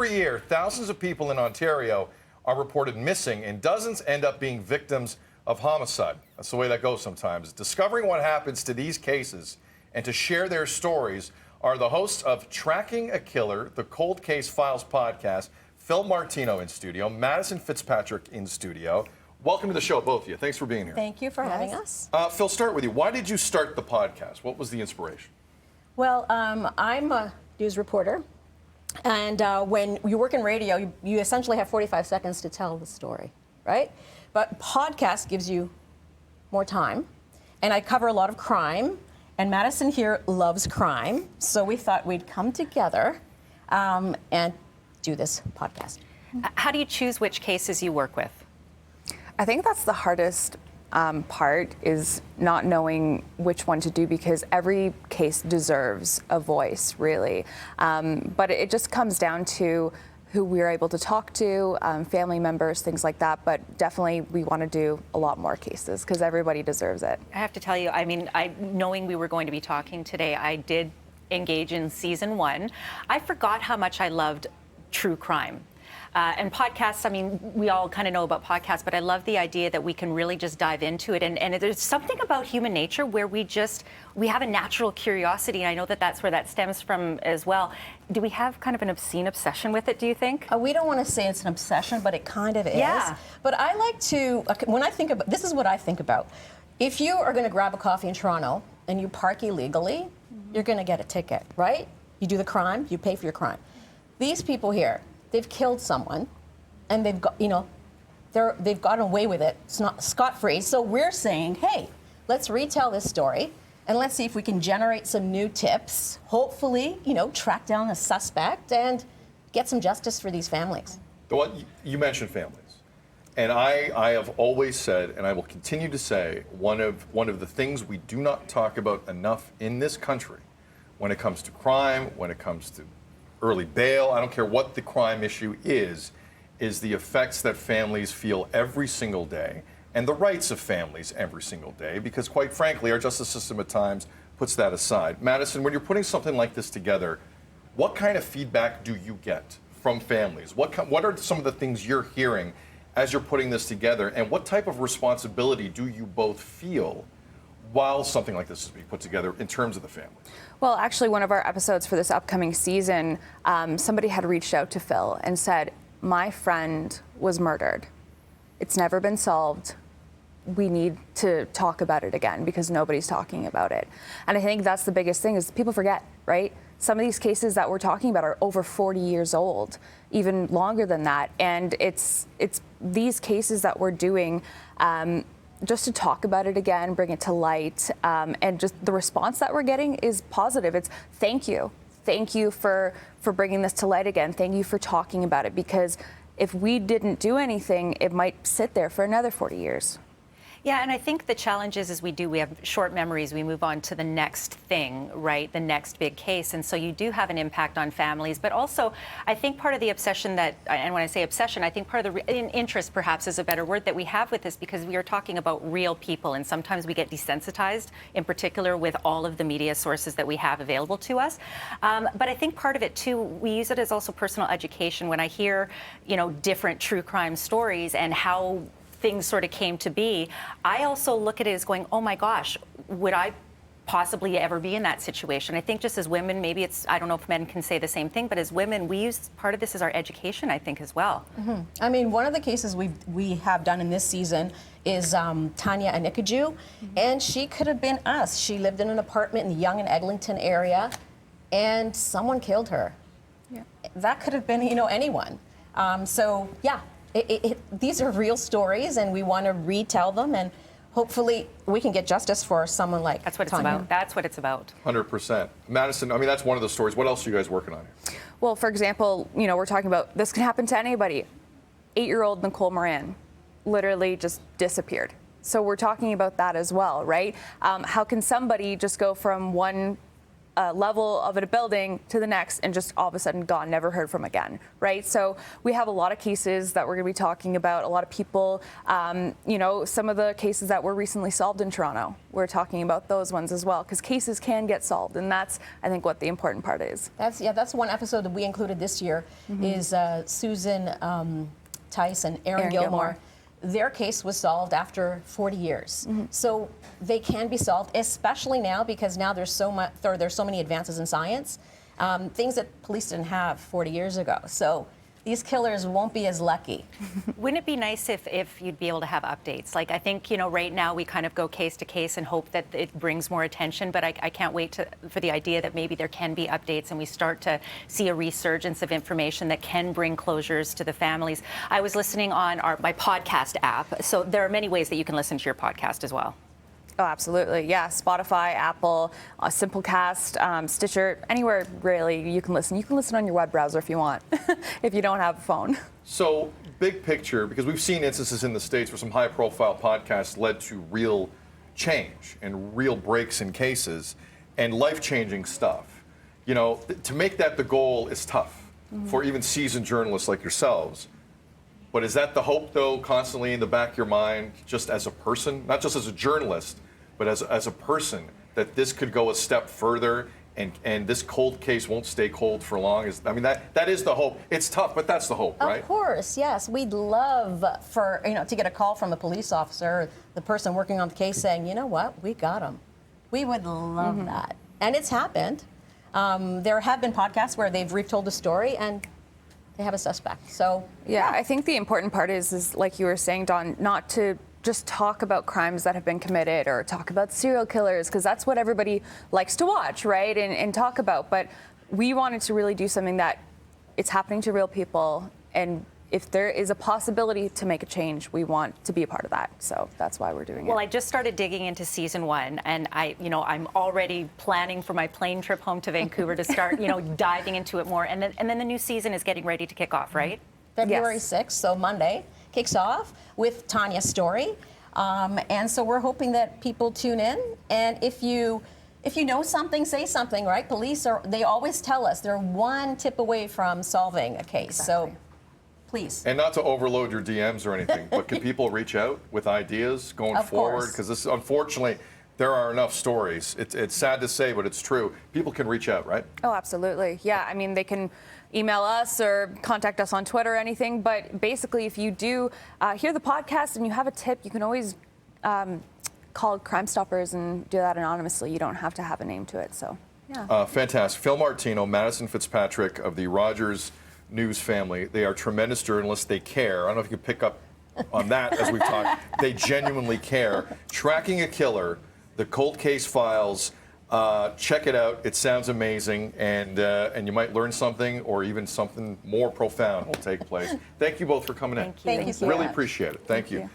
Every year, thousands of people in Ontario are reported missing, and dozens end up being victims of homicide. That's the way that goes sometimes. Discovering what happens to these cases and to share their stories are the hosts of Tracking a Killer, the Cold Case Files podcast, Phil Martino in studio, Madison Fitzpatrick in studio. Welcome to the show, both of you. Thanks for being here. Thank you for having us. Phil, start with you. Why did you start the podcast? What was the inspiration? Well, I'm a news reporter. And when you work in radio, you essentially have 45 seconds to tell the story, right? But podcast gives you more time. And I cover a lot of crime. And Madison here loves crime. So we thought we'd come together and do this podcast. How do you choose which cases you work with? I think that's the hardest part, is not knowing which one to do, because every case deserves a voice, really. But it just comes down to who we're able to talk to, family members, things like that. But definitely we want to do a lot more cases because everybody deserves it. I have to tell you, I mean, knowing we were going to be talking today, I did engage in season 1. I forgot how much I loved true crime. And podcasts, I mean, we all kind of know about podcasts, but I love the idea that we can really just dive into it. And there's something about human nature where we have a natural curiosity, and I know that that's where that stems from as well. Do we have kind of an obscene obsession with it, do you think? We don't want to say it's an obsession, but it kind of is. Yeah. But I like to, when I think about, this is what I think about. If you are going to grab a coffee in Toronto and you park illegally, you're going to get a ticket, right? You do the crime, you pay for your crime. These people here, they've killed someone, and they've got, they've gotten away with it. It's not scot-free. So we're saying, hey, let's retell this story, and let's see if we can generate some new tips. Hopefully, track down a suspect and get some justice for these families. You mentioned families, and I have always said, and I will continue to say, one of the things we do not talk about enough in this country, when it comes to crime, when it comes to early bail, I don't care what the crime issue is the effects that families feel every single day, and the rights of families every single day, because quite frankly, our justice system at times puts that aside. Madison, when you're putting something like this together, what kind of feedback do you get from families? What are some of the things you're hearing as you're putting this together, and what type of responsibility do you both feel while something like this is being put together in terms of the family? Well, actually, one of our episodes for this upcoming season, somebody had reached out to Phil and said, my friend was murdered. It's never been solved. We need to talk about it again because nobody's talking about it. And I think that's the biggest thing, is people forget, right? Some of these cases that we're talking about are over 40 years old, even longer than that. And it's these cases that we're doing just to talk about it again, bring it to light, and just the response that we're getting is positive. It's thank you. Thank you for bringing this to light again. Thank you for talking about it, because if we didn't do anything, it might sit there for another 40 years. Yeah, and I think the challenge is we have short memories. We move on to the next thing, right? The next big case. And so you do have an impact on families. But also, I think part of the obsession and when I say obsession, I think part of the interest, perhaps is a better word, that we have with this, because we are talking about real people. And sometimes we get desensitized, in particular with all of the media sources that we have available to us. But I think part of it, too, we use it as also personal education. When I hear, different true crime stories and how things sort of came to be, I also look at it as going, oh my gosh, would I possibly ever be in that situation? I think just as women, maybe I don't know if men can say the same thing, but as women, we use part of this as our education, I think, as well. Mm-hmm. I mean, one of the cases we have done in this season is Tanya Anikaju, and she could have been us. She lived in an apartment in the Yonge and Eglinton area, and someone killed her. Yeah. That could have been, anyone. So, yeah. These are real stories, and we want to retell them, and hopefully we can get justice for someone like That's what it's Tanya. about. That's what it's about. 100%. Madison, I mean, that's one of the stories. What else are you guys working on here? Well, for example, we're talking about this can happen to anybody. 8-year-old Nicole Moran literally just disappeared. So we're talking about that as well, right? How can somebody just go from one level of a building to the next and just all of a sudden gone, never heard from again, right? So we have a lot of cases that we're going to be talking about, a lot of people, you know, some of the cases that were recently solved in Toronto. We're talking about those ones as well, because cases can get solved, and that's, I think, what the important part is. That's one episode that we included this year is Susan Tice and Aaron Gilmore. Their case was solved after 40 years. So they can be solved, especially now because now there's so many advances in science, things that police didn't have 40 years ago. So these killers won't be as lucky. Wouldn't it be nice if you'd be able to have updates? Like, I think, you know, right now we kind of go case to case and hope that it brings more attention, but I can't wait for the idea that maybe there can be updates and we start to see a resurgence of information that can bring closures to the families. I was listening on my podcast app, so there are many ways that you can listen to your podcast as well. Oh, absolutely. Yeah. Spotify, Apple, Simplecast, Stitcher, anywhere really you can listen. You can listen on your web browser if you want, if you don't have a phone. So, big picture, because we've seen instances in the States where some high-profile podcasts led to real change and real breaks in cases and life-changing stuff. You know, to make that the goal is tough for even seasoned journalists like yourselves. But is that the hope, though, constantly in the back of your mind, just as a person, not just as a journalist, but as a person, that this could go a step further and this cold case won't stay cold for long? I mean, that is the hope. It's tough, but that's the hope, right? Of course, yes. We'd love for, you know, to get a call from a police officer, the person working on the case saying, you know what, we got him. We would love that. And it's happened. There have been podcasts where they've retold the story and they have a suspect. So yeah, I think the important part is like you were saying, Dawn, not to just talk about crimes that have been committed or talk about serial killers, because that's what everybody likes to watch, right, and talk about. But we wanted to really do something that it's happening to real people, and if there is a possibility to make a change, we want to be a part of that. So that's why we're doing it. Well, I just started digging into season 1, and I'm already planning for my plane trip home to Vancouver to start, diving into it more. And then the new season is getting ready to kick off, right? February 6th, so Monday, kicks off with Tanya's story. And so we're hoping that people tune in. And if you know something, say something, right? Police they always tell us they're one tip away from solving a case. Exactly. So please. And not to overload your DMs or anything, but can people reach out with ideas going Of forward? course. Because this, unfortunately, there are enough stories. It's sad to say, but it's true. People can reach out, right? Oh, absolutely. Yeah, I mean, they can email us or contact us on Twitter or anything. But basically, if you do hear the podcast and you have a tip, you can always call Crime Stoppers and do that anonymously. You don't have to have a name to it. So, yeah. Fantastic. Phil Martino, Madison Fitzpatrick of the Rogers News family. They are tremendous journalists. They care. I don't know if you can pick up on that as we've talked. They genuinely care. Tracking a killer, the cold case files. Check it out. It sounds amazing, and you might learn something, or even something more profound will take place. Thank you both for coming in. Thank you. Thank you so Really much. appreciate it. Thank you.